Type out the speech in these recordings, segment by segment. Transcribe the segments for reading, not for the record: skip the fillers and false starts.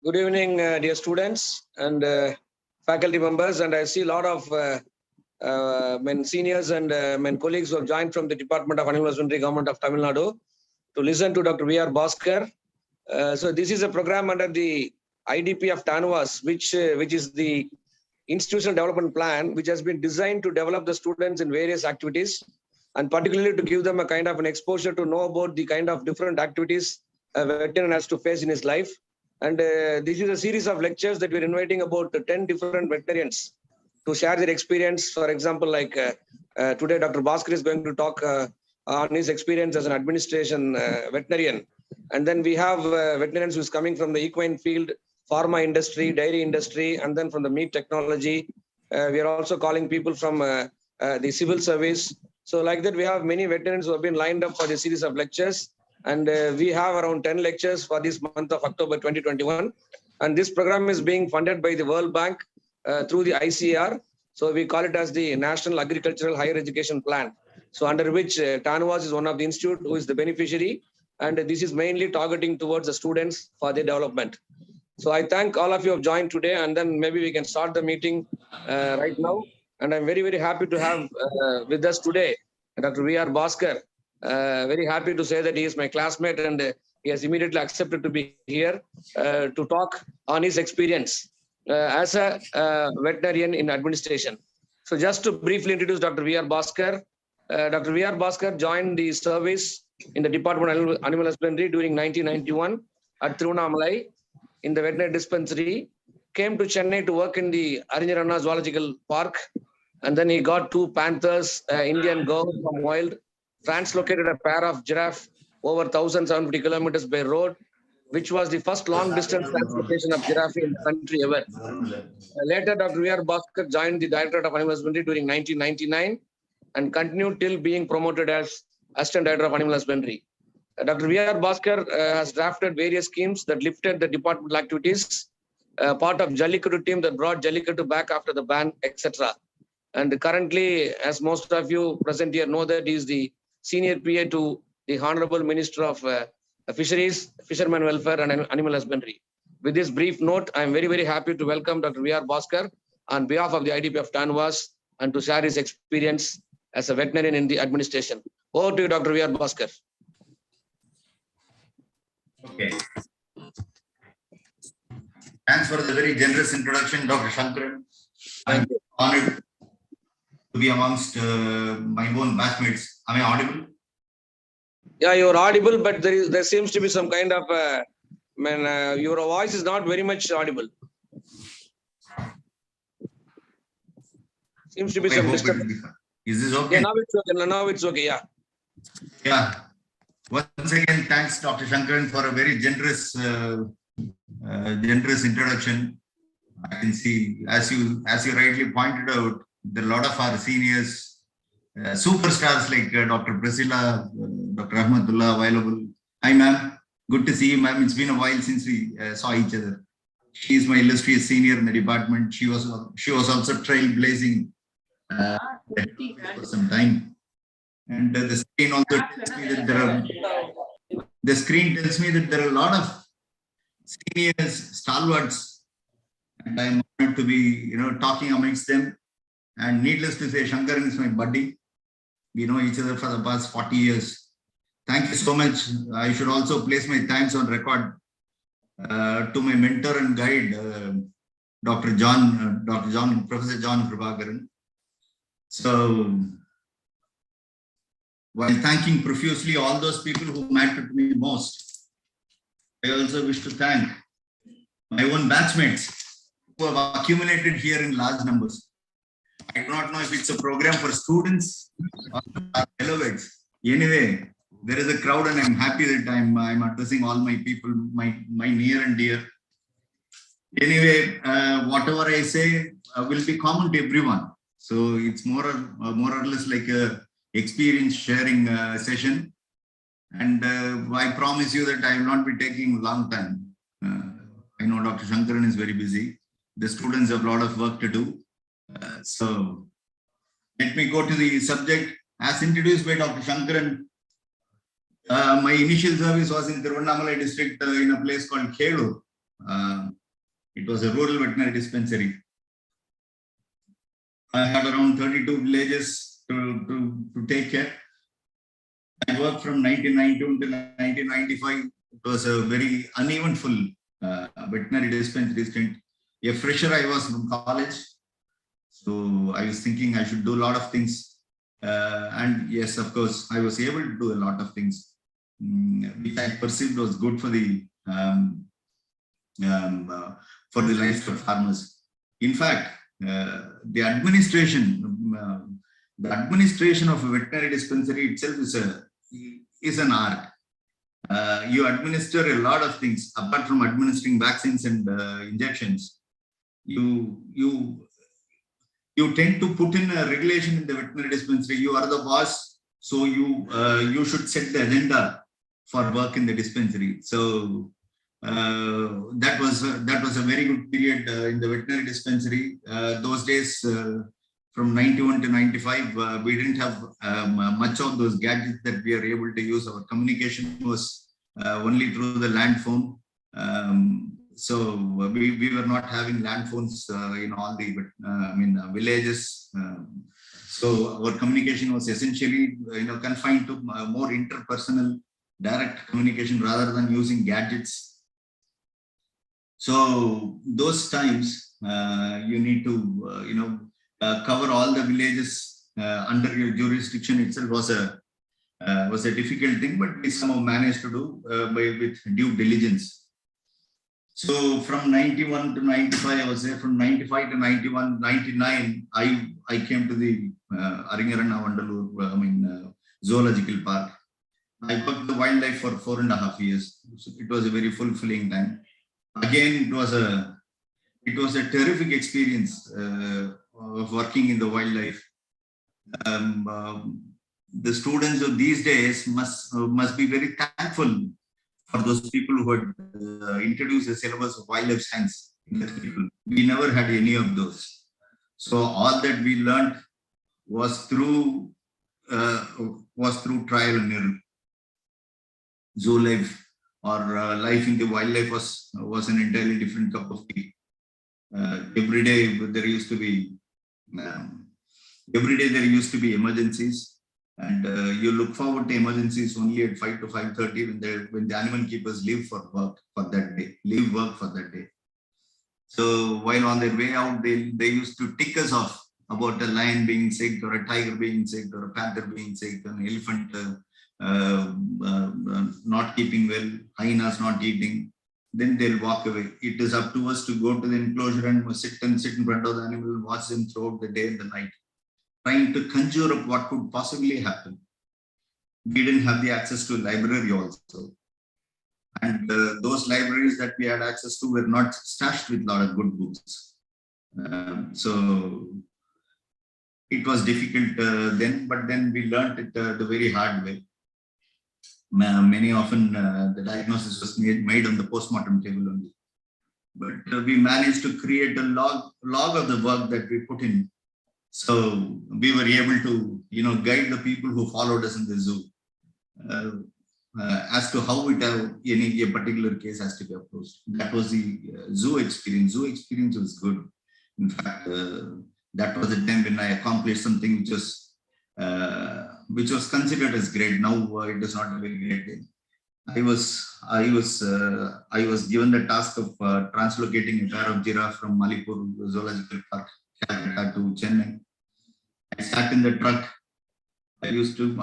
Good evening, dear students and faculty members. And I see a lot of men seniors and men colleagues who have joined from the Department of Animal Husbandry, Government of Tamil Nadu, to listen to Dr. V.R. Bhaskar. So this is a program under the IDP of TANUVAS, which is the institutional development plan, which has been designed to develop the students in various activities, and particularly to give them a kind of an exposure to know about the kind of different activities a veterinarian has to face in his life. And this is a series of lectures that we're inviting about 10 different veterinarians to share their experience. For example, like today, Dr. Bhaskar is going to talk on his experience as an administration veterinarian. And then we have veterinarians who's coming from the equine field, pharma industry, dairy industry, and then from the meat technology. We are also calling people from the civil service. So like that, we have many veterinarians who have been lined up for this series of lectures. And we have around 10 lectures for this month of October 2021. And this program is being funded by the World Bank through the ICAR. So we call it as the National Agricultural Higher Education Plan. So under which TANUVAS is one of the institute who is the beneficiary. And this is mainly targeting towards the students for their development. So I thank all of you who have joined today, and then maybe we can start the meeting right now. And I'm very, very happy to have with us today Dr. V.R. Bhaskar. Very happy to say that he is my classmate, and he has immediately accepted to be here to talk on his experience as a veterinarian in administration. So just to briefly introduce Dr. V.R. Bhaskar. Dr. V.R. Bhaskar joined the service in the Department of Animal Husbandry during 1991 at Thiruvannamalai in the veterinary dispensary, came to Chennai to work in the Arinjarana Zoological Park, and then he got 2 panthers, Indian goat from wild, translocated a pair of giraffe over 1,750 kilometers by road, which was the first long-distance translocation of giraffe in the country ever. Later, Dr. V.R. Bhaskar joined the Directorate of Animal Husbandry during 1999 and continued till being promoted as Assistant Director of Animal Husbandry. Dr. V.R. Bhaskar has drafted various schemes that lifted the departmental activities, part of Jallikattu team that brought Jallikattu back after the ban, etc. And currently, as most of you present here know, that he is the Senior PA to the Honorable Minister of Fisheries, Fishermen Welfare and Animal Husbandry. With this brief note, I am very, very happy to welcome Dr. V.R. Bhaskar on behalf of the IDP of TANUVAS and to share his experience as a veterinarian in the administration. Over to you, Dr. V.R. Bhaskar. Okay. Thanks for the very generous introduction, Dr. Shankaran. I'm honored to be amongst my own batchmates. Am I audible? Yeah, you're audible, but there seems to be some kind of your voice is not very much audible. Seems to be some disturbance. Is this okay? Yeah, now it's okay. Now it's okay. Yeah. Yeah. Once again, thanks, Dr. Shankaran, for a very generous introduction. I can see, as you rightly pointed out, there are a lot of our seniors, superstars like Dr. Priscilla, Dr. Rahmatullah available. Hi, ma'am. Good to see you, ma'am. It's been a while since we saw each other. She is my illustrious senior in the department. She was also trailblazing for some time. And the screen also tells me that there are a lot of seniors, stalwarts, and I'm honored to be, talking amongst them. And needless to say, Shankaran is my buddy. We know each other for the past 40 years. Thank you so much. I should also place my thanks on record to my mentor and guide, Professor John Prabhakaran. So, while thanking profusely all those people who mattered to me most, I also wish to thank my own batchmates who have accumulated here in large numbers. I do not know if it's a program for students or fellow vets. Anyway, there is a crowd, and I'm happy that I'm addressing all my people, my near and dear. Anyway, whatever I say will be common to everyone. So it's more or less like a experience sharing session. And I promise you that I will not be taking a long time. I know Dr. Shankaran is very busy. The students have a lot of work to do. So let me go to the subject. As introduced by Dr. Shankaran, my initial service was in Thiruvannamalai district in a place called Kelur. It was a rural veterinary dispensary. I had around 32 villages to take care. I worked from 1992 to 1995. It was a very uneventful veterinary dispensary stint. A fresher I was from college. So I was thinking I should do a lot of things. And yes, of course, I was able to do a lot of things, which I perceived was good for the livestock farmers. In fact, the administration of a veterinary dispensary itself is an art. You administer a lot of things apart from administering vaccines and injections. You tend to put in a regulation in the veterinary dispensary. You are the boss, so you should set the agenda for work in the dispensary. So that was a very good period in the veterinary dispensary. Those days, from 91 to 95, we didn't have much of those gadgets that we are able to use. Our communication was only through the land phone. So we were not having land phones in all the villages. So our communication was essentially confined to more interpersonal direct communication rather than using gadgets. So those times you need to cover all the villages under your jurisdiction itself was a difficult thing, but we somehow managed to do with due diligence. So from 91 to 95, I was there. From 95 to 91, 99, I came to the Aringarana Vandalur, Zoological Park. I worked the wildlife for 4.5 years. So it was a very fulfilling time. Again, it was a terrific experience of working in the wildlife. The students of these days must be very thankful for those people who had introduced the syllabus of wildlife science. We never had any of those. So all that we learned was through trial and error. Zoo life or life in the wildlife was an entirely different cup of tea. Every day there used to be emergencies. And you look forward to emergencies only at 5 to 5:30 when the animal keepers leave work for that day. So while on their way out, they used to tick us off about a lion being sick or a tiger being sick or a panther being sick, an elephant not keeping well, hyenas not eating. Then they'll walk away. It is up to us to go to the enclosure and sit in front of the animal, watch them throughout the day and the night, trying to conjure up what could possibly happen. We didn't have the access to library also. And those libraries that we had access to were not stashed with a lot of good books. So it was difficult then, but then we learned it the very hard way. Many often the diagnosis was made on the postmortem table only. But we managed to create a log of the work that we put in. So we were able to, guide the people who followed us in the zoo as to how a particular case has to be approached. That was the zoo experience. Zoo experience was good. In fact, that was the time when I accomplished something which was considered as great. Now it is not a very great thing. I was given the task of translocating a pair of giraffe from Malipur Zoological Park to Chennai. I sat in the truck. I used to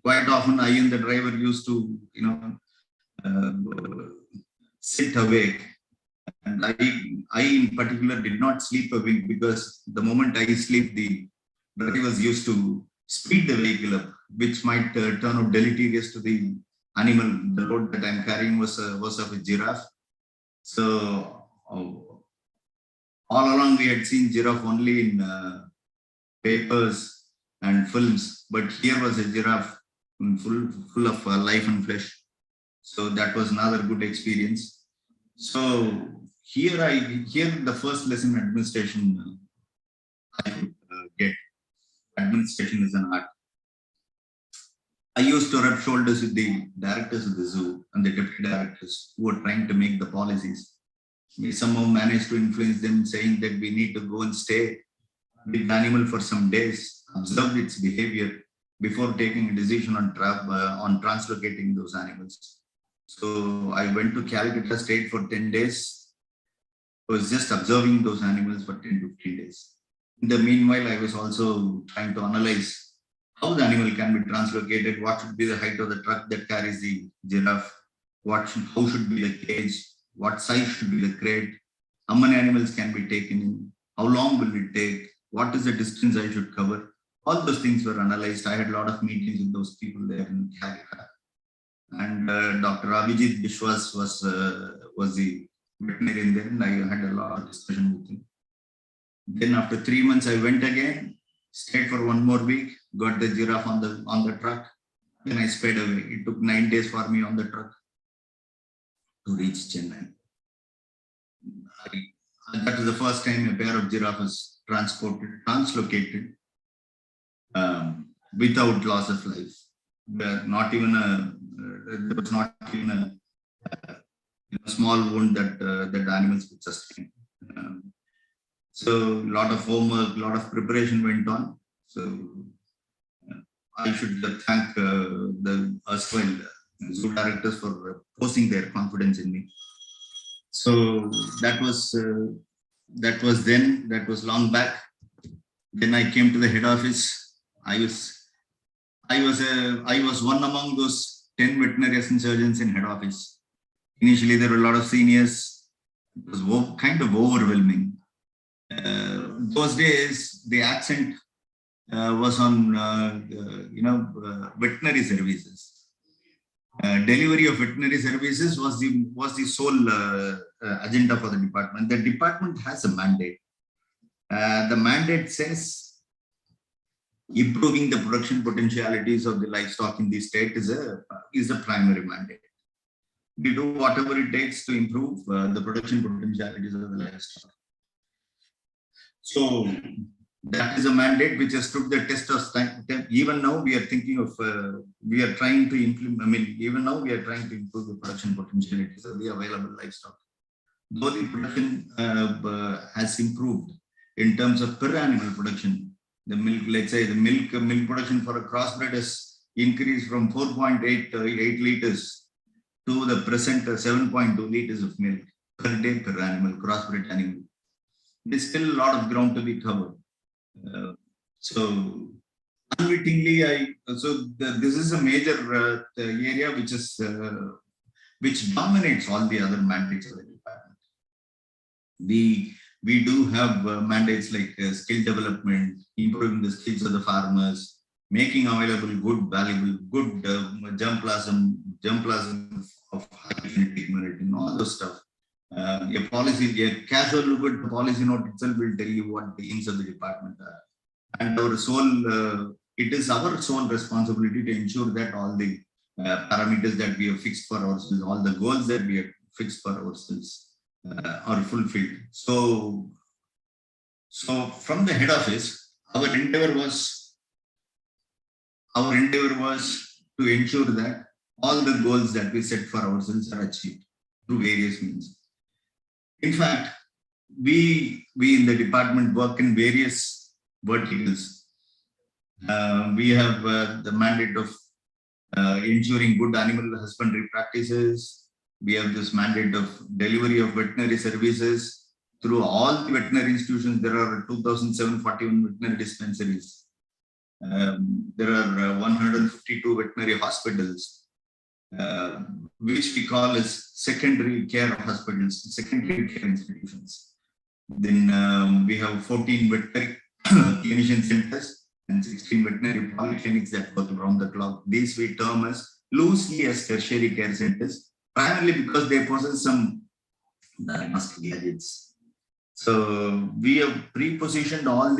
quite often. I and the driver used to sit awake, and I in particular did not sleep a wink, because the moment I sleep, the drivers used to speed the vehicle up, which might turn out deleterious to the animal. The load that I'm carrying was of a giraffe. So all along we had seen giraffe only in papers and films, but here was a giraffe full of life and flesh. So that was another good experience. So here the first lesson in administration I could get. Administration is an art. I used to rub shoulders with the directors of the zoo and the deputy directors who were trying to make the policies. We somehow managed to influence them, saying that we need to go and stay with the animal for some days, observe its behavior before taking a decision on translocating those animals. So I went to Calcutta, stayed for 10 days. I was just observing those animals for 10 to 15 days. In the meanwhile, I was also trying to analyze how the animal can be translocated, what should be the height of the truck that carries the giraffe, how should be the cage, what size should be the crate, how many animals can be taken in, how long will it take, what is the distance I should cover. All those things were analyzed. I had a lot of meetings with those people there in Calcutta. And Dr. Abhijit Bishwas was the veterinarian there, and I had a lot of discussion with him. Then after 3 months, I went again, stayed for 1 more week, got the giraffe on the truck. Then I sped away. It took 9 days for me on the truck to reach Chennai. That was the first time a pair of giraffes translocated without loss of life. There was not even a small wound that the animals could sustain. So a lot of homework, a lot of preparation went on. So I should thank the erstwhile zoo directors for posing their confidence in me. So that was long back. Then I came to the head office. I was one among those 10 veterinary surgeons in head office. Initially, there were a lot of seniors. It was kind of overwhelming. Those days, the accent was on veterinary services. Delivery of veterinary services was the sole agenda for the department. The department has a mandate. The mandate says improving the production potentialities of the livestock in the state is a primary mandate. We do whatever it takes to improve the production potentialities of the livestock. So that is a mandate which has stood the test of time. Even now we are thinking of, we are trying to implement, even now we are trying to improve the production potentialities of the available livestock. Though the production has improved in terms of per animal production, the milk, let's say the milk production for a crossbred has increased from 4.8 liters to the present 7.2 liters of milk per day per animal, crossbred animal. There's still a lot of ground to be covered. So unwittingly, this is a major area which dominates all the other mandates of the department. We do have mandates like skill development, improving the skills of the farmers, making available good, valuable, good germplasm of high genetic merit, and all those stuff. A policy, a casual look at the policy note itself will tell you what the aims of the department are. And it is our sole responsibility to ensure that all the parameters that we have fixed for ourselves, all the goals that we have fixed for ourselves are fulfilled. So from the head office, our endeavor was to ensure that all the goals that we set for ourselves are achieved through various means. In fact, we in the department work in various verticals. We have the mandate of ensuring good animal husbandry practices. We have this mandate of delivery of veterinary services through all the veterinary institutions. There are 2,741 veterinary dispensaries. There are 152 veterinary hospitals, which we call as secondary care hospitals, secondary care institutions. Then we have 14 veterinary clinician centers and 16 veterinary polyclinics that work around the clock. These we term as loosely as tertiary care centers, primarily because they possess some diagnostic gadgets. So we have pre-positioned all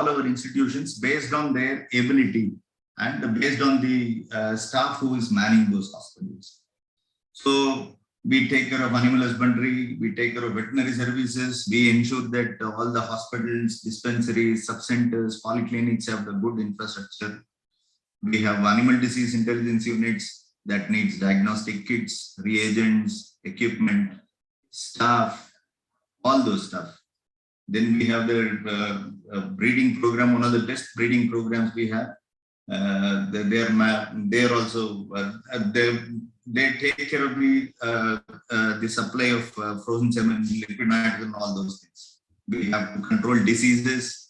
our institutions based on their ability and based on the staff who is manning those hospitals. So we take care of animal husbandry, we take care of veterinary services, we ensure that all the hospitals, dispensaries, sub-centers, polyclinics have the good infrastructure. We have animal disease intelligence units that needs diagnostic kits, reagents, equipment, staff, all those stuff. Then we have the breeding program, one of the best breeding programs we have. They're also they take care of the supply of frozen semen, liquid nitrogen, all those things. We have to control diseases.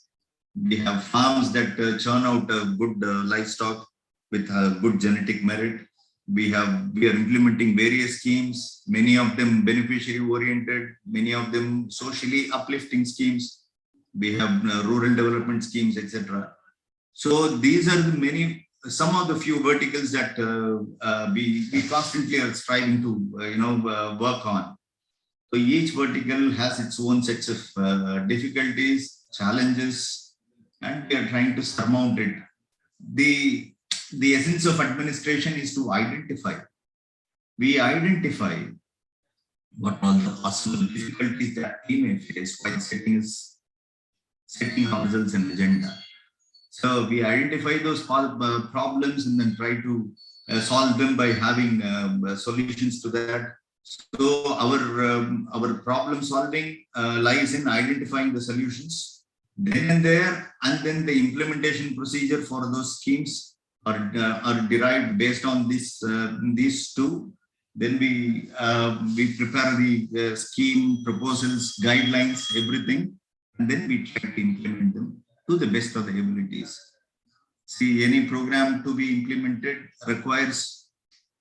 We have farms that churn out good livestock with good genetic merit. We are implementing various schemes, many of them beneficiary oriented, many of them socially uplifting schemes. We have rural development schemes, etc. So these are some of the few verticals that we constantly are striving to work on. So each vertical has its own sets of difficulties, challenges, and we are trying to surmount it. The essence of administration is to identify. We identify what are the possible difficulties that we may face while setting ourselves an agenda. So we identify those problems and then try to solve them by having solutions to that. So our problem solving lies in identifying the solutions then and there, and then the implementation procedure for those schemes are derived based on these two. Then we prepare the scheme proposals, guidelines, everything, and then we try to implement them to the best of the abilities. See, any program to be implemented requires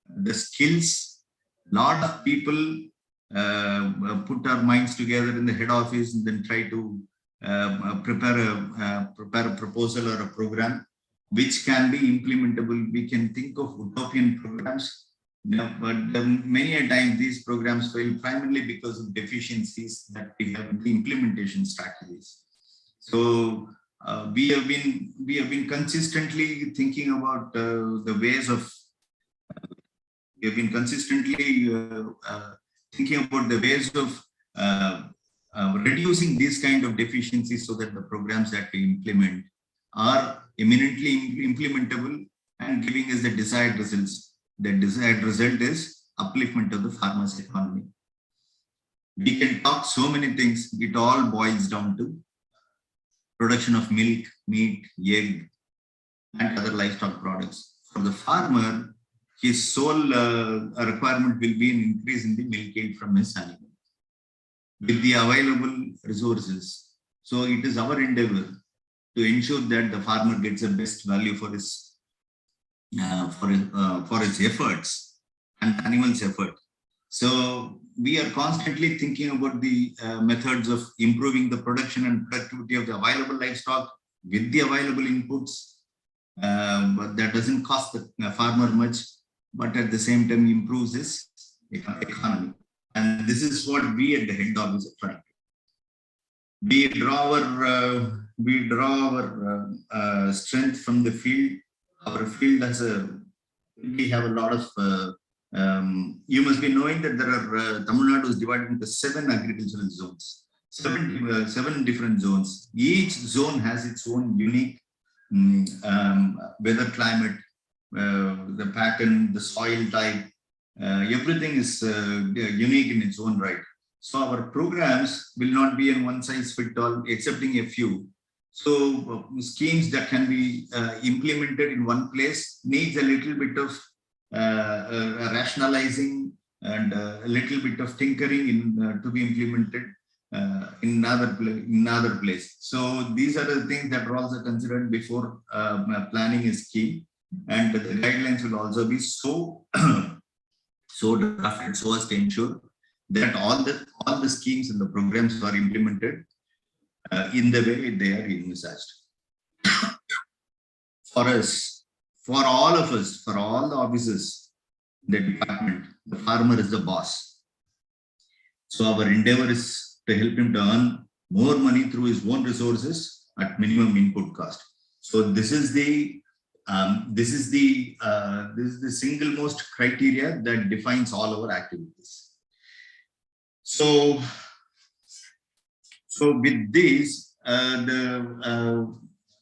the skills. Lot of people put our minds together in the head office and then try to prepare a proposal or a program which can be implementable. We can think of utopian programs, but many a time these programs fail primarily because of deficiencies that we have in the implementation strategies. So we have been consistently thinking about the ways of reducing these kind of deficiencies so that the programs that we implement are eminently implementable and giving us the desired results. The desired result is upliftment of the farmers' economy. We can talk so many things. It all boils down to production of milk, meat, egg, and other livestock products. For the farmer, his sole requirement will be an increase in the milk yield from his animal with the available resources. So it is our endeavor to ensure that the farmer gets the best value for his efforts and animal's effort. So we are constantly thinking about the methods of improving the production and productivity of the available livestock with the available inputs, but that doesn't cost the farmer much, but at the same time improves his economy. And this is what we at the head office are trying to do. We draw our strength from the field. Our field we have a lot of, you must be knowing that there are, Tamil Nadu is divided into 7 agricultural zones, 7 different zones. Each zone has its own unique weather climate, the pattern, the soil type, everything is unique in its own right. So our programs will not be in one size fit all, excepting a few. So schemes that can be implemented in one place needs a little bit of rationalizing and a little bit of tinkering to be implemented in another place. So these are the things that are also considered before planning a scheme, and the guidelines will also be so drafted so as to ensure that all the schemes and the programs are implemented in the way they are envisaged. For us, for all of us, for all the officers in the department, the farmer is the boss. So our endeavor is to help him to earn more money through his own resources at minimum input cost. So this is the single most criteria that defines all our activities. So with this,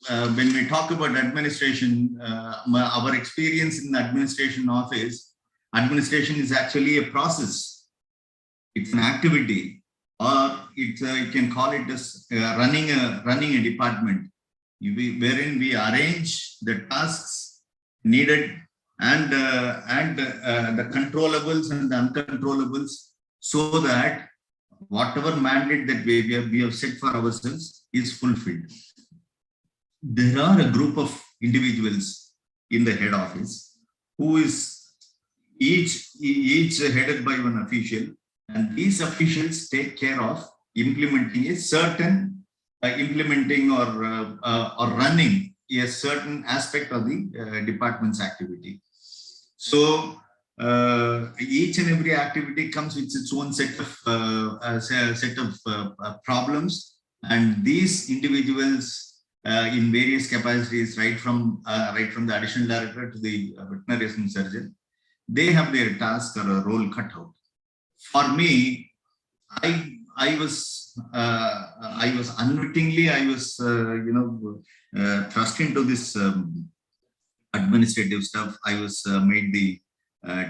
when we talk about administration, our experience in the administration office, administration is actually a process. It's an activity, or you can call it as running a department, wherein we arrange the tasks needed and the controllables and the uncontrollables, so that whatever mandate that we have set for ourselves is fulfilled. There are a group of individuals in the head office who is each headed by one official, and these officials take care of implementing a certain implementing or running a certain aspect of the department's activity. So each and every activity comes with its own set of problems, and these individuals in various capacities, right from the additional director to the veterinarian surgeon, they have their task or a role cut out. For me, I was unwittingly thrust into this administrative stuff. I was made the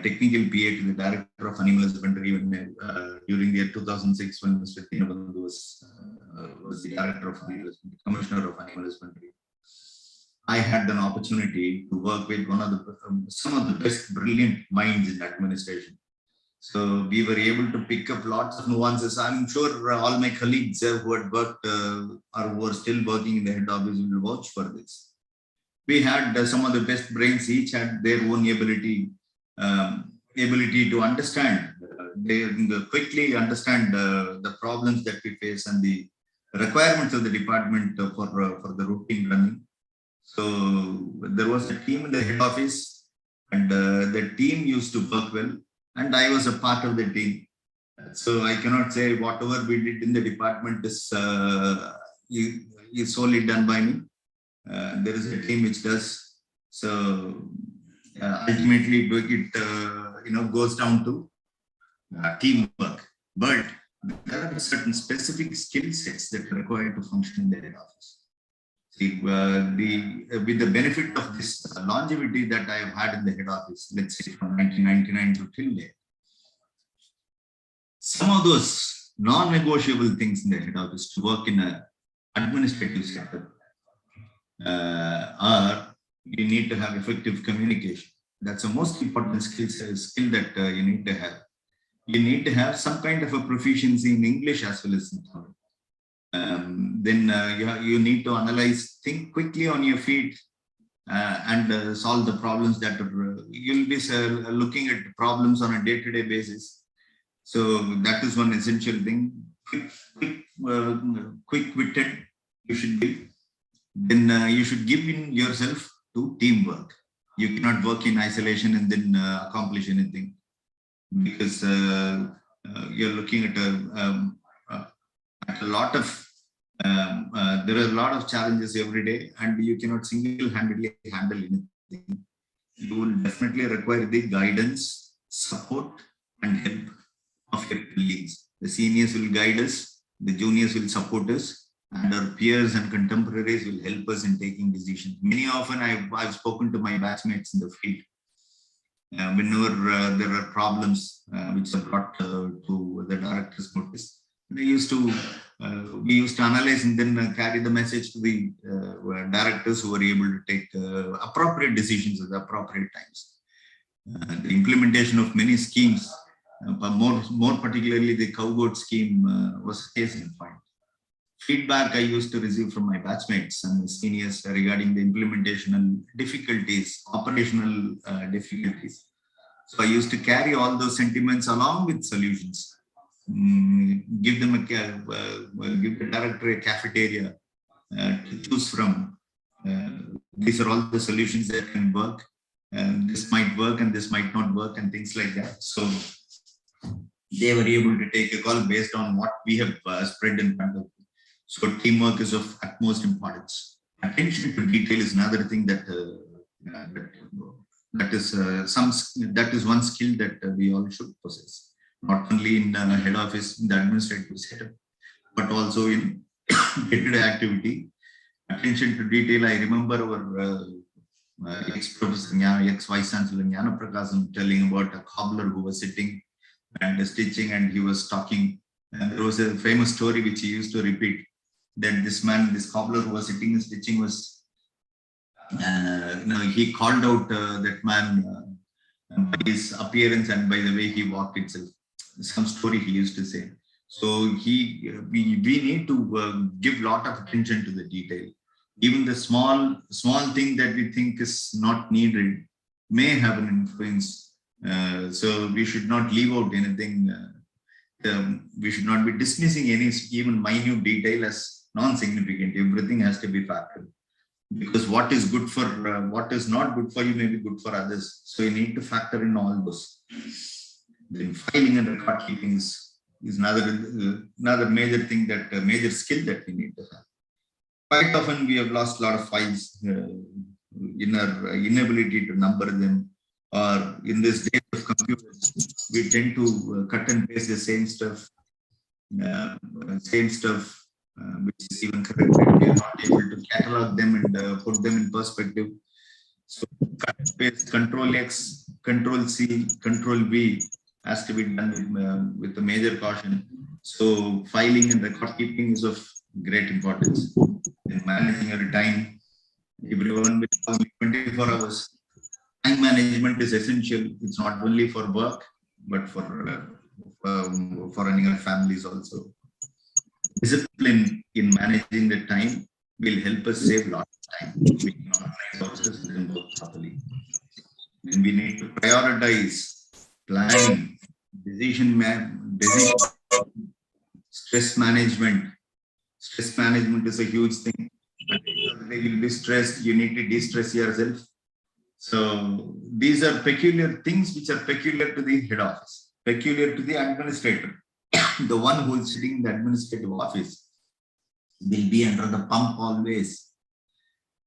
technical PA to the director of animal husbandry during the year 2006, when Mr. Tinavandu was the director of the commissioner of animal husbandry. I had an opportunity to work with some of the best brilliant minds in administration. So we were able to pick up lots of nuances. I'm sure all my colleagues who had worked or who are still working in the head office will vouch for this. We had some of the best brains, each had their own ability to understand, they quickly understand the problems that we face and the requirements of the department for the routine running. So there was a team in the head office, and the team used to work well, and I was a part of the team. So I cannot say whatever we did in the department is solely done by me. There is a team which does. So ultimately, it goes down to teamwork. But there are certain specific skill sets that are required to function in the head office. See, with the benefit of this longevity that I have had in the head office, let's say from 1999 to till date, some of those non-negotiable things in the head office to work in an administrative setup are, you need to have effective communication. That's the most important skill that you need to have. You need to have some kind of a proficiency in English as well as in Tamil. Then you need to analyze, think quickly on your feet, and solve the problems that you'll be looking at problems on a day-to-day basis. So that is one essential thing. Quick-witted you should be. Then you should give in yourself to teamwork. You cannot work in isolation and then accomplish anything, because you're looking at a lot of there are a lot of challenges every day, and you cannot single-handedly handle anything. You will definitely require the guidance, support, and help of your colleagues. The seniors will guide us, the juniors will support us, and our peers and contemporaries will help us in taking decisions. Many often I've spoken to my batchmates in the field. Whenever there are problems which are brought to the director's notice, we used to analyze and then carry the message to the directors who were able to take appropriate decisions at the appropriate times. The implementation of many schemes, more particularly the cowboat scheme, was a case in point. Feedback I used to receive from my batchmates and seniors regarding the implementational difficulties, operational difficulties. So I used to carry all those sentiments along with solutions. Give the director a cafeteria to choose from. These are all the solutions that can work. This might work and this might not work, and things like that. So they were able to take a call based on what we have spread in front of them. So teamwork is of utmost importance. Attention to detail is another thing that is one skill that we all should possess. Not only in head office, in the administrative setup, but also in day-to-day activity. Attention to detail. I remember our ex-professor, ex-vice chancellor Jnana Prakasam telling about a cobbler who was sitting and stitching, and he was talking And there was a famous story which he used to repeat, that this man, this cobbler who was sitting and stitching was, he called out that man by his appearance and by the way he walked itself. Some story he used to say. So we need to give lot of attention to the detail. Even the small thing that we think is not needed may have an influence. So we should not leave out anything. We should not be dismissing any even minute detail as non-significant. Everything has to be factored, because what is good for what is not good for you may be good for others. So you need to factor in all those. Then filing and record keeping is another major thing, that major skill that we need to have. Quite often we have lost a lot of files in our inability to number them, or in this day of computers, we tend to cut and paste the same stuff, which is even corrected. We are not able to catalog them and put them in perspective. So cut and paste, Control X, Control C, Control V has to be done with a major caution. So filing and record keeping is of great importance. In managing your time, everyone will have 24 hours. Time management is essential. It's not only for work, but for running our families also. Discipline in managing the time will help us save a lot of time. We can organize ourselves and work properly. And we need to prioritize planning, decision, stress management. Stress management is a huge thing. They will be stressed. You need to de-stress yourself. So these are peculiar things which are peculiar to the head office, peculiar to the administrator. The one who is sitting in the administrative office will be under the pump always.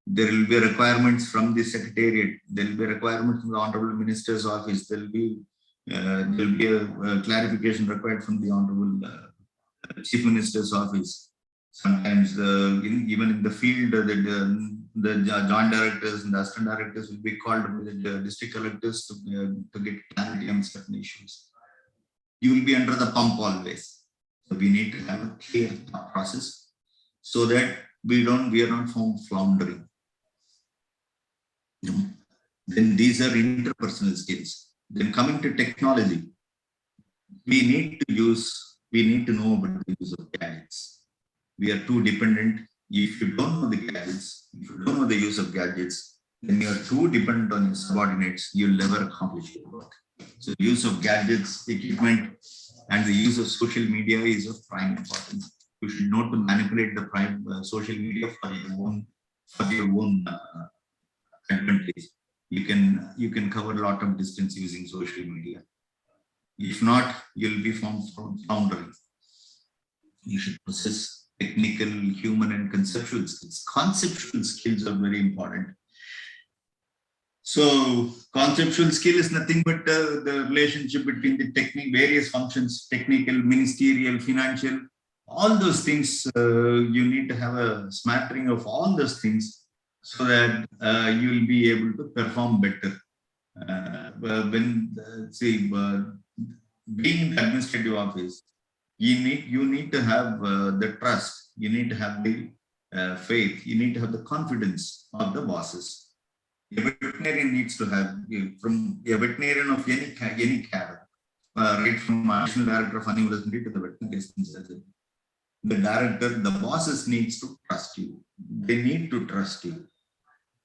There will be requirements from the secretariat. There will be requirements from the Honorable Minister's office. There will be a clarification required from the Honorable Chief Minister's office. Sometimes even in the field, the joint directors and the assistant directors will be called by the district collectors to get clarity on certain issues. You will be under the pump always. So we need to have a clear process so that we are not found floundering. Then these are interpersonal skills. Then coming to technology, we need to know about the use of gadgets. We are too dependent. If you don't know the gadgets, if you don't know the use of gadgets, then you are too dependent on your subordinates. You'll never accomplish your work. So the use of gadgets, equipment, and the use of social media is of prime importance. You should know to manipulate the social media for your own advantage. You can cover a lot of distance using social media. If not, you'll be found floundering. You should possess technical, human, and conceptual skills. Conceptual skills are very important. So conceptual skill is nothing but the relationship between the various functions, technical, ministerial, financial, all those things. You need to have a smattering of all those things so that you will be able to perform better. Being in the administrative office, you need to have the trust, you need to have the faith, you need to have the confidence of the bosses. A veterinarian needs to have, from a veterinarian of any cadre, right from national director of university to the veterinary assistant, the director, the bosses needs to trust you. They need to trust you.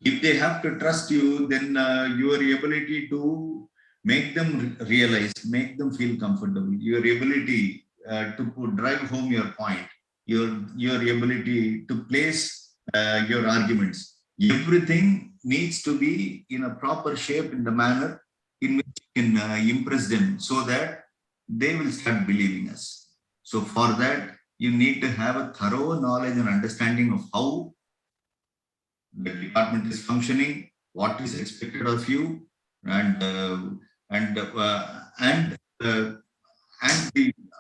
If they have to trust you, then your ability to make them realize, make them feel comfortable, your ability to drive home your point, your ability to place your arguments, everything needs to be in a proper shape, in the manner in which you can impress them so that they will start believing us. So for that, you need to have a thorough knowledge and understanding of how the department is functioning, what is expected of you, and the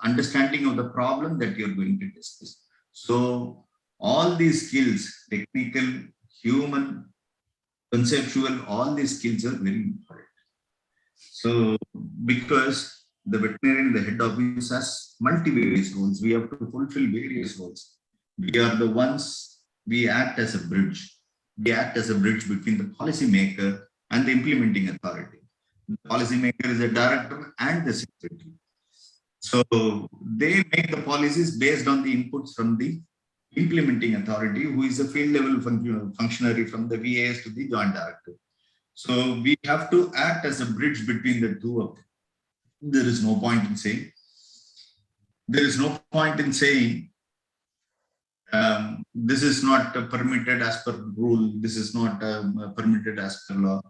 understanding of the problem that you're going to discuss. So all these skills, technical, human, conceptual, all these skills are very important. So because The veterinarian, the head office has multi-various roles. We have to fulfill various roles. We are the ones, we act as a bridge. We act as a bridge between the policymaker and the implementing authority. The policymaker is the director and the secretary. So they make the policies based on the inputs from the implementing authority, who is a field level functionary from the VAS to the joint director. So we have to act as a bridge between the two of them. There is no point in saying, this is not permitted as per rule, this is not permitted as per law.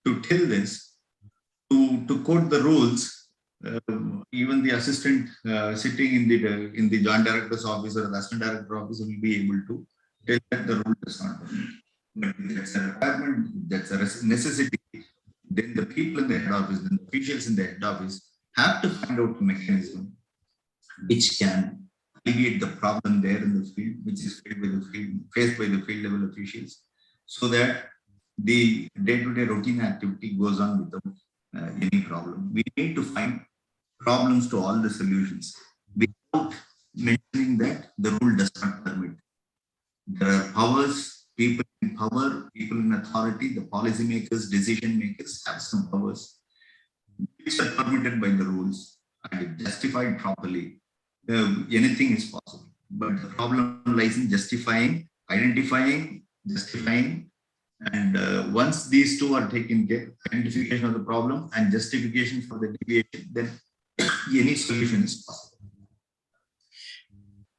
To tell this, to quote the rules, even the assistant sitting in the joint director's office or the assistant director office will be able to tell that the rule does not permit. But if that's a requirement, that's a necessity, then the people in the head office, then the officials in the head office have to find out a mechanism which can alleviate the problem there in the field, which is faced by the field level officials, so that the day-to-day routine activity goes on without any problem. We need to find problems to all the solutions without mentioning that the rule does not permit. There are powers, people in power, people in authority, the policymakers, decision makers have some powers which are permitted by the rules and if justified properly. Anything is possible, but the problem lies in justifying, identifying, justifying, and once these two are taken care, identification of the problem and justification for the deviation, then any solution is possible.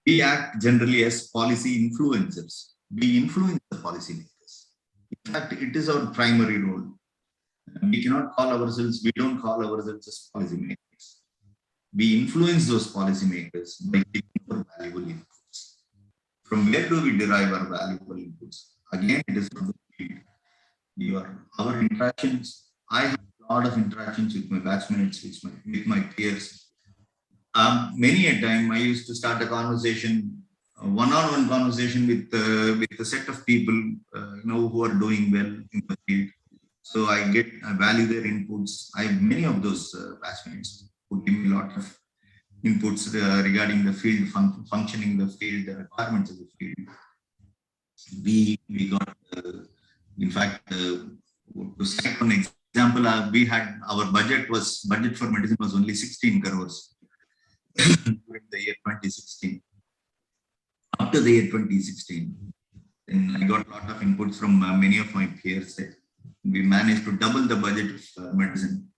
We act generally as policy influencers. We influence the policymakers. In fact, it is our primary role. We cannot call ourselves, we don't call ourselves as policymakers. We influence those policymakers by giving our valuable inputs. From where do we derive our valuable inputs? Again, it is from the field. Our interactions, I have a lot of interactions with my batchmates, with my peers. Many a time I used to start a conversation, one-on-one conversation with a set of people who are doing well in the field. So I value their inputs. I have many of those batchmates who give me a lot of inputs regarding the field, functioning the field, the requirements of the field. We got, in fact, to cite one example, we had our budget for medicine was only 16 crores during the year 2016. After the year 2016, then I got a lot of inputs from many of my peers. We managed to double the budget of medicine.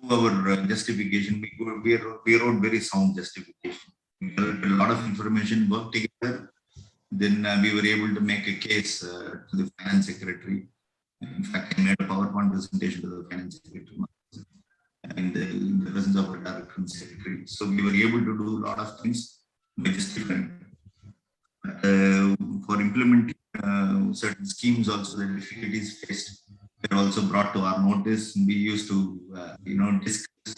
Through our justification, we wrote very sound justification. We got a lot of information, worked together. Then we were able to make a case to the finance secretary. In fact, I made a PowerPoint presentation to the finance secretary in the presence of our director and secretary. So we were able to do a lot of things by justifying. For implementing certain schemes, also the difficulties faced were also brought to our notice. We used to, discuss.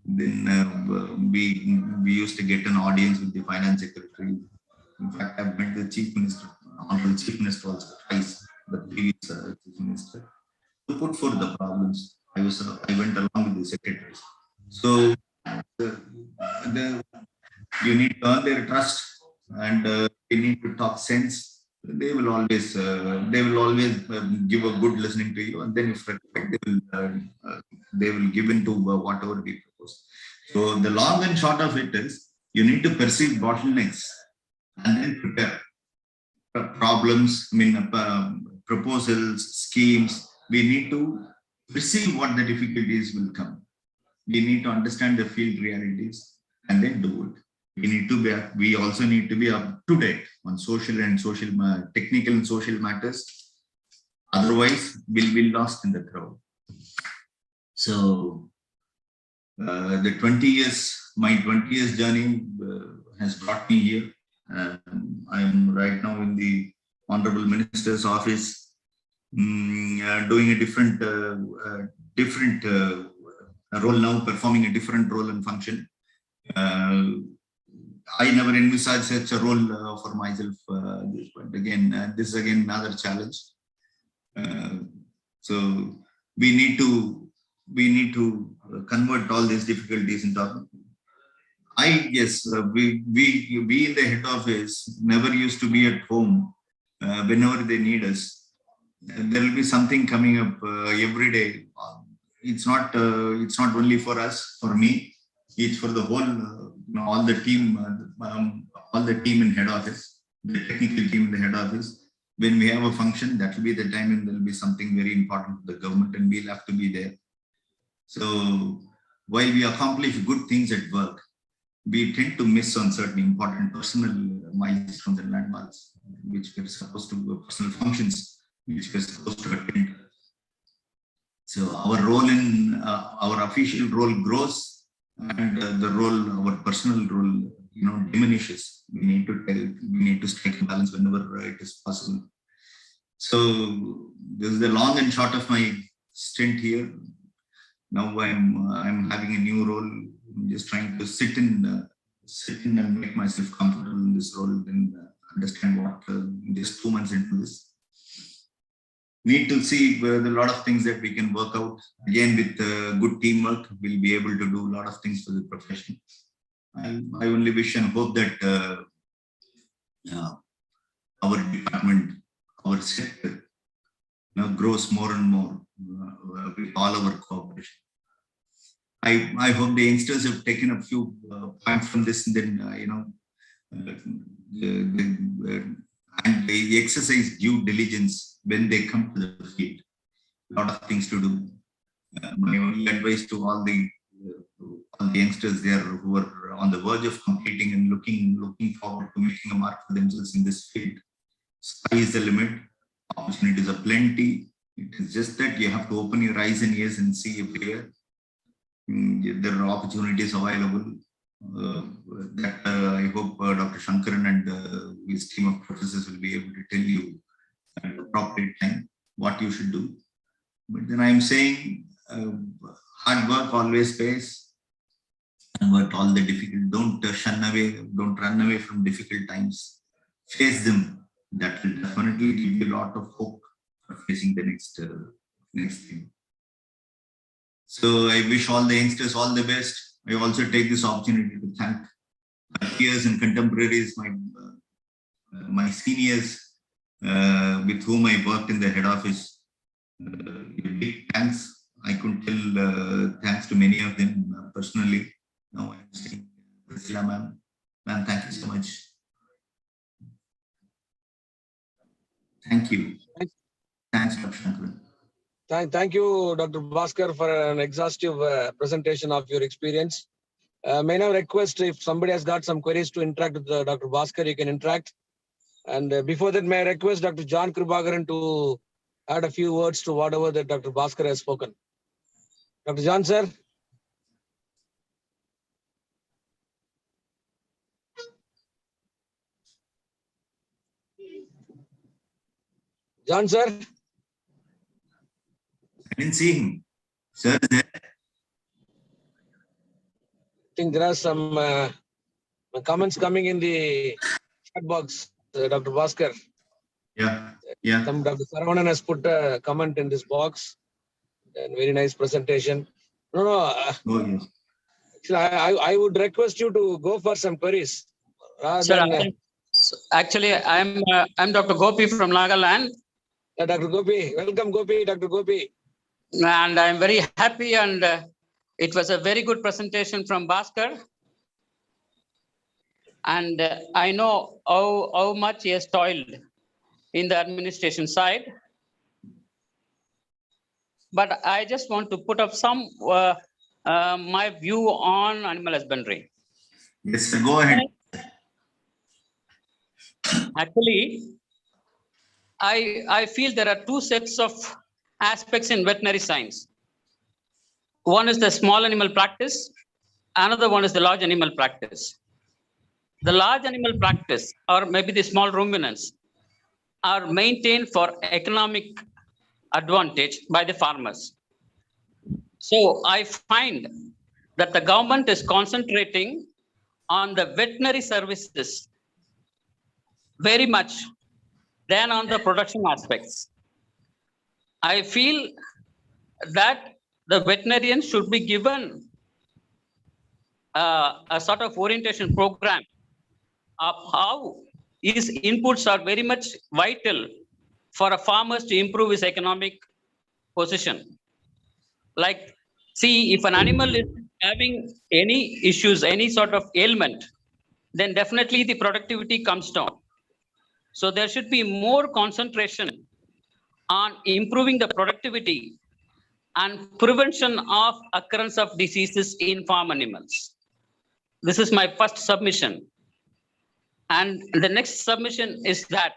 Then we used to get an audience with the finance secretary. In fact, I've met the chief minister, honorable chief minister also twice, the previous chief minister, to put forth the problems. I went along with the secretaries. So you need to earn their trust, and you need to talk sense. They will always give a good listening to you, and then if they will give in to whatever we propose. So the long and short of it is, you need to perceive bottlenecks and then prepare problems, proposals, schemes. We need to perceive what the difficulties will come. We need to understand the field realities and then do it. We also need to be up to date on technical and social matters. Otherwise, we'll be lost in the crowd. So the 20 years, my 20 years journey has brought me here. I'm right now in the Honorable Minister's office, doing a different role now, performing a different role and function. I never envisaged such a role for myself, but again, this is again another challenge. So we need to convert all these difficulties into. Yes, we in the head office never used to be at home whenever they need us. There will be something coming up every day. It's not only for us, for me. It's for the whole, all the team in head office, the technical team in the head office. When we have a function, that will be the time when there will be something very important to the government, and we'll have to be there. So while we accomplish good things at work, we tend to miss on certain important personal milestones and landmarks, which we're supposed to, personal functions, which we're supposed to attend. So our role our official role grows, and the role, our personal role, diminishes. We need to strike a balance whenever it is possible. So this is the long and short of my stint here. Now I'm having a new role. I'm just trying to sit in and make myself comfortable in this role, and understand what just 2 months into this. Need to see a lot of things that we can work out. Again, with good teamwork, we'll be able to do a lot of things for the profession. I only wish and hope that our department, our sector, grows more and more with all our cooperation. I hope the youngsters have taken a few points from this, and then and they exercise due diligence when they come to the field. A lot of things to do. My only advice to all the youngsters there who are on the verge of competing and looking forward to making a mark for themselves in this field. Sky is the limit. Opportunities are plenty. It is just that you have to open your eyes and ears and see everywhere. There are opportunities available. That I hope Dr. Shankaran and his team of professors will be able to tell you at the appropriate time what you should do. But then I'm saying hard work always pays. Convert all the difficult. Don't shun away. Don't run away from difficult times. Face them. That will definitely give you a lot of hope for facing the next thing. So I wish all the youngsters all the best. I also take this opportunity to thank my peers and contemporaries, my seniors with whom I worked in the head office. Big thanks. I could tell thanks to many of them personally. Now I'm saying, Priscilla ma'am, thank you so much. Thank you. Thanks, Dr. Shankaran. Thank you, Dr. Bhaskar, for an exhaustive presentation of your experience. May I request, if somebody has got some queries to interact with Dr. Bhaskar, you can interact. And before that, may I request Dr. John Kribagaran to add a few words to whatever that Dr. Bhaskar has spoken. Dr. John, sir. John, sir. I didn't see him. Sir, is there? I think there are some comments coming in the chat box, Dr. Bhaskar. Yeah. Dr. Saravanan has put a comment in this box. And very nice presentation. No. Oh, yes. I would request you to go for some queries. Sir, actually, I'm Dr. Gopi from Nagaland. Dr. Gopi, welcome, Gopi, Dr. Gopi. And I'm very happy, and it was a very good presentation from Bhaskar. And I know how much he has toiled in the administration side. But I just want to put up some my view on animal husbandry. Yes, sir, go ahead. Actually, I feel there are two sets of aspects in veterinary science. One is the small animal practice. Another one is the large animal practice. The large animal practice, or maybe the small ruminants, are maintained for economic advantage by the farmers. So I find that the government is concentrating on the veterinary services very much than on the production aspects. I feel that the veterinarians should be given a sort of orientation program of how his inputs are very much vital for a farmer to improve his economic position. Like, see, if an animal is having any issues, any sort of ailment, then definitely the productivity comes down. So there should be more concentration on improving the productivity and prevention of occurrence of diseases in farm animals. This is my first submission. And the next submission is that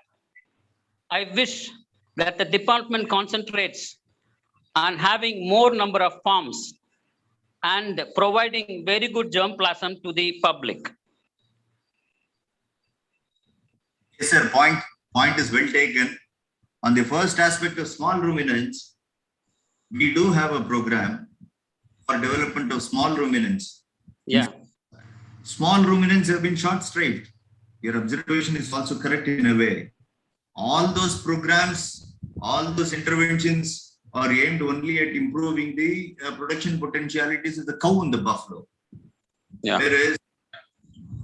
I wish that the department concentrates on having more number of farms and providing very good germplasm to the public. Yes, sir. Point is well taken. On the first aspect of small ruminants, we do have a program for development of small ruminants. Yeah. Small ruminants have been short-striped. Your observation is also correct in a way. All those programs, all those interventions are aimed only at improving the production potentialities of the cow and the buffalo. Yeah. Whereas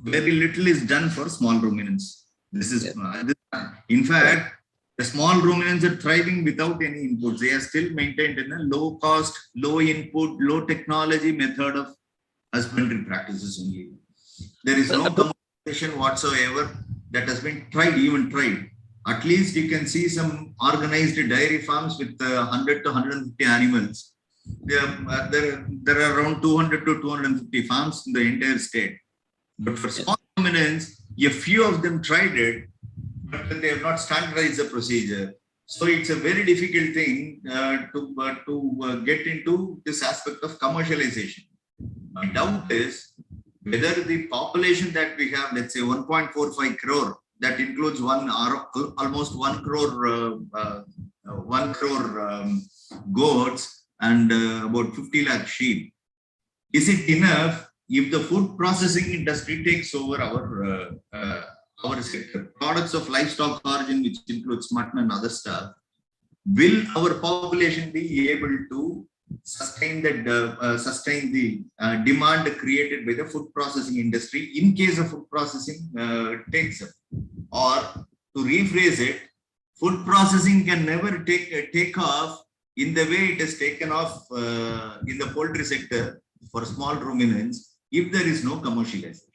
very little is done for small ruminants. This is, in fact, the small ruminants are thriving without any inputs. They are still maintained in a low cost, low input, low technology method of husbandry practices only. There is no commercialization whatsoever that has been tried, even tried. At least you can see some organized dairy farms with 100 to 150 animals. There are around 200 to 250 farms in the entire state. But for small ruminants, a few of them tried it, but they have not standardized the procedure. So it's a very difficult thing to get into this aspect of commercialization. My doubt is whether the population that we have, let's say 1.45 crore, that includes almost 1 crore goats and about 50 lakh sheep. Is it enough if the food processing industry takes over our sector? Products of livestock origin, which includes mutton and other stuff, will our population be able to sustain the demand created by the food processing industry in case of food processing takes up? Or to rephrase it, food processing can never take off in the way it has taken off in the poultry sector for small ruminants if there is no commercialization.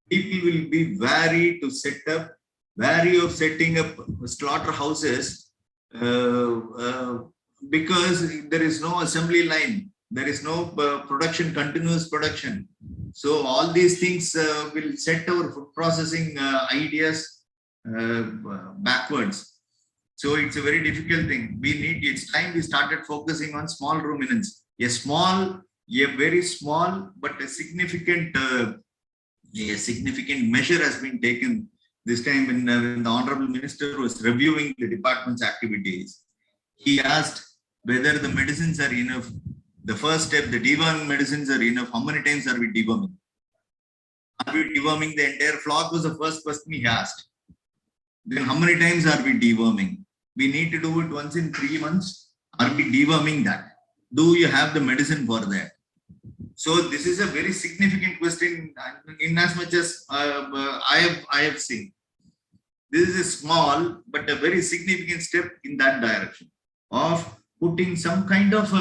People will be wary of setting up slaughterhouses because there is no assembly line, there is no continuous production. So all these things will set our food processing ideas backwards. So it's a very difficult thing. It's time we started focusing on small ruminants. A very small, but a significant measure has been taken this time when the Honorable Minister was reviewing the department's activities. He asked whether the medicines are enough. The first step, the deworming medicines are enough. How many times are we deworming? Are we deworming the entire flock? Was the first question he asked. Then how many times are we deworming? We need to do it once in 3 months. Are we deworming that? Do you have the medicine for that? So this is a very significant question in as much as I have seen. This is a small but a very significant step in that direction of putting some kind of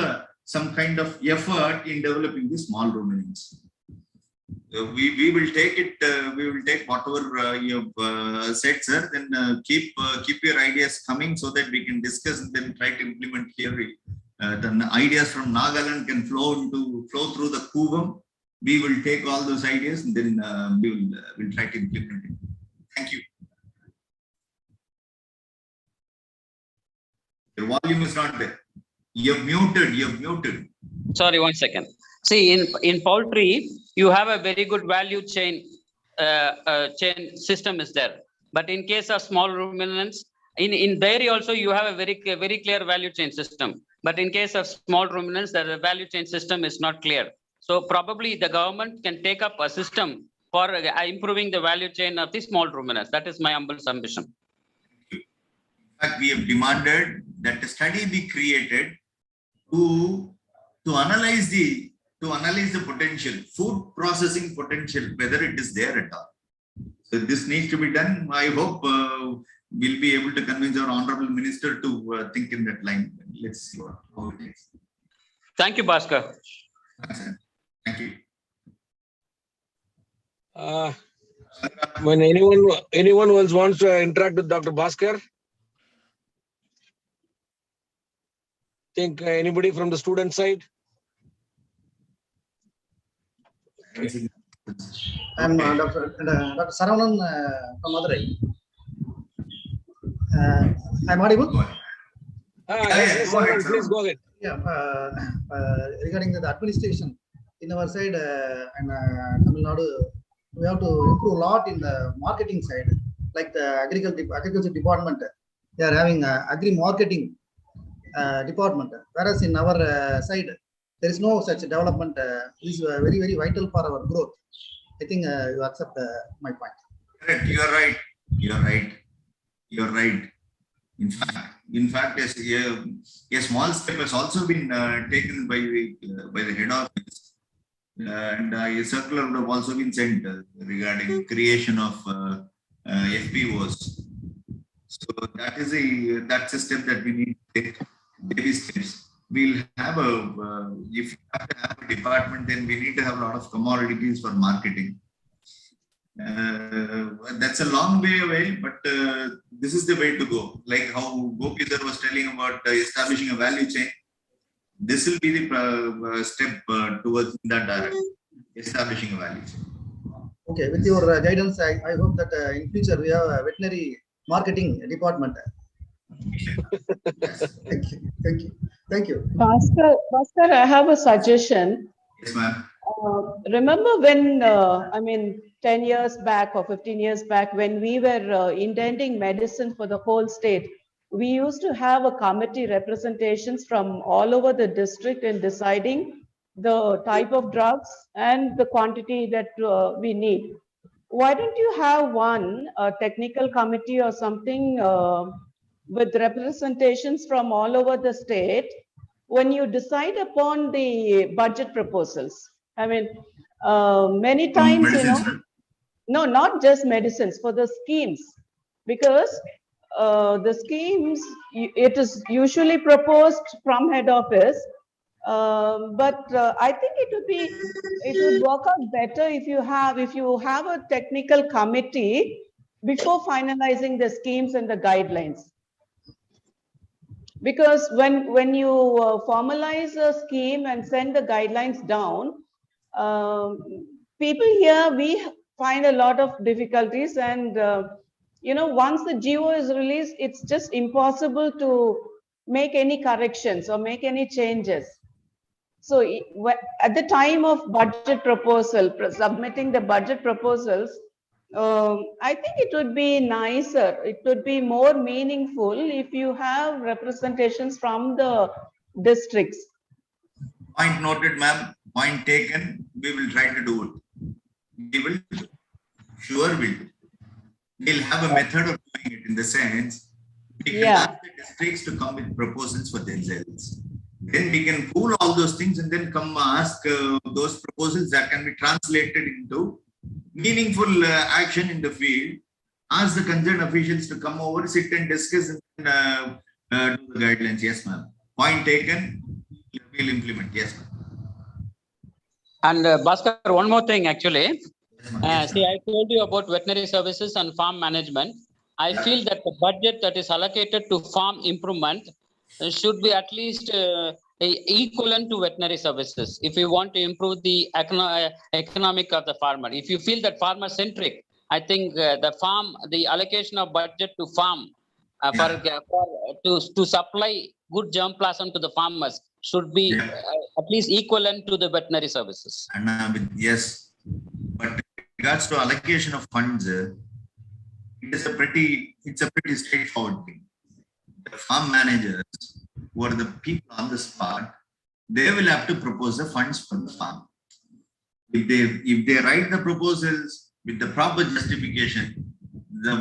effort in developing the small ruminants. We will take it. We will take whatever you have said, sir. Then keep your ideas coming so that we can discuss and then try to implement here. The ideas from Nagaland can flow through the Kuvam. We will take all those ideas and then we'll try to implement it. Thank you. Your volume is not there. You're muted. Sorry, 1 second. See, in poultry, you have a very good value chain system is there. But in case of small ruminants, in dairy also you have a very clear value chain system. But in case of small ruminants, the value chain system is not clear. So probably the government can take up a system for improving the value chain of the small ruminants. That is my humble submission. In fact, we have demanded that a study be created to analyze the potential, food processing potential, whether it is there at all. So this needs to be done. I hope we'll be able to convince our honorable minister to think in that line. Let's see how it is. Thank you, Bhaskar. Thank you. When anyone else wants to interact with Dr. Bhaskar, think anybody from the student side? I'm Dr. Saravanan from Madurai. I'm audible? Yes, go ahead, please go ahead. Yeah, regarding the administration, in our side, in Tamil Nadu, we have to improve a lot in the marketing side, like the agriculture department. They are having agri-marketing department, whereas in our side, there is no such development. This is very, very vital for our growth. I think you accept my point. Correct. You are right. You are right. You are right. In fact, a small step has also been taken by the head office, and a circular would have also been sent regarding creation of FPOs. So that's a step that we need to take. Baby steps. We'll have if you have to have a department, then we need to have a lot of commodities for marketing. That's a long way away, but this is the way to go. Like how Gopi sir was telling about establishing a value chain. This will be the step towards that direction, establishing a value chain. Okay, with your guidance, I hope that in future we have a veterinary marketing department. Yes. Thank you. Bhaskar, I have a suggestion. Yes, ma'am. Remember when, 10 years back or 15 years back, when we were intending medicine for the whole state, we used to have a committee representations from all over the district in deciding the type of drugs and the quantity that we need. Why don't you have a technical committee or something with representations from all over the state when you decide upon the budget proposals? Many times, no, not just medicines, for the schemes, because the schemes, it is usually proposed from head office, but I think it would work out better if you have a technical committee before finalizing the schemes and the guidelines. Because when you formalize a scheme and send the guidelines down, people here, we find a lot of difficulties, and once the GO is released, it's just impossible to make any corrections or make any changes. So at the time of budget proposal, submitting the budget proposals, I think it would be nicer, it would be more meaningful if you have representations from the districts. Point noted, ma'am. Point taken. We will try to do it. We will. Sure, we'll do. We'll have a method of doing it in the sense we can ask the districts to come with proposals for themselves. Then we can pool all those things and then come ask those proposals that can be translated into meaningful action in the field. Ask the concerned officials to come over, sit and discuss and do the guidelines. Yes, ma'am. Point taken. We'll implement. Yes, ma'am. And Bhaskar, one more thing actually. See, I told you about veterinary services and farm management. I feel that the budget that is allocated to farm improvement should be at least equivalent to veterinary services if you want to improve the economic of the farmer. If you feel that farmer centric, I think the allocation of budget to farm to supply good germplasm to the farmers should be at least equivalent to the veterinary services. And yes, but in regards to allocation of funds, it's a pretty straightforward thing. The farm managers, who are the people on the spot, they will have to propose the funds for the farm. If they write the proposals with the proper justification, the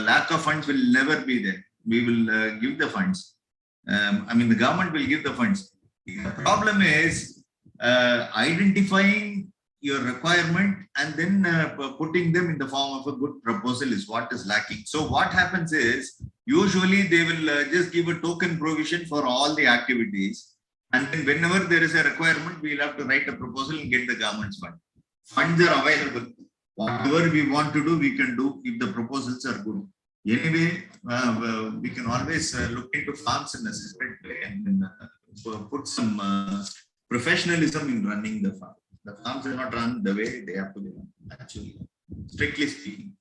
lack of funds will never be there. We will give the funds. The government will give the funds. The problem is identifying your requirement and then putting them in the form of a good proposal is what is lacking. So what happens is, usually they will just give a token provision for all the activities. And then whenever there is a requirement, we'll have to write a proposal and get the government's fund. Funds are available. Whatever we want to do, we can do if the proposals are good. Anyway, we can always look into farms in a separate way and then put some professionalism in running the farm. The farms are not run the way they have to be run, actually, strictly speaking.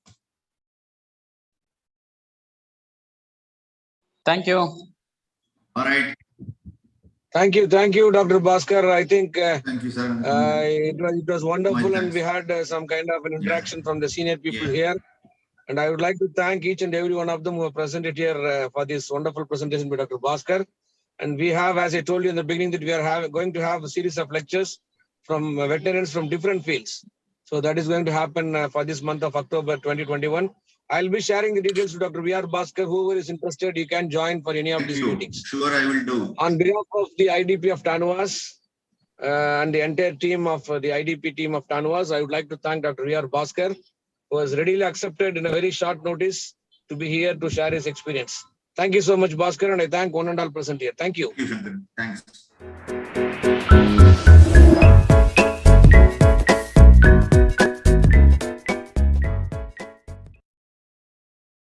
Thank you. All right. Thank you, Dr. Bhaskar. I think Thank you, sir. it was wonderful, and we had some kind of an interaction from the senior people here. And I would like to thank each and every one of them who have presented here for this wonderful presentation by Dr. Bhaskar. And we have, as I told you in the beginning, that we are going to have a series of lectures from veterinarians from different fields. So that is going to happen for this month of October 2021. I'll be sharing the details to Dr. V.R. Bhaskar. Whoever is interested, you can join for any of these meetings. Sure, I will do. On behalf of the IDP of TANUVAS and the entire team of the IDP team of TANUVAS, I would like to thank Dr. V.R. Bhaskar, who has readily accepted in a very short notice to be here to share his experience. Thank you so much, Bhaskar, and I thank one and all present here. Thank you. Thank you, Shankar. Thanks.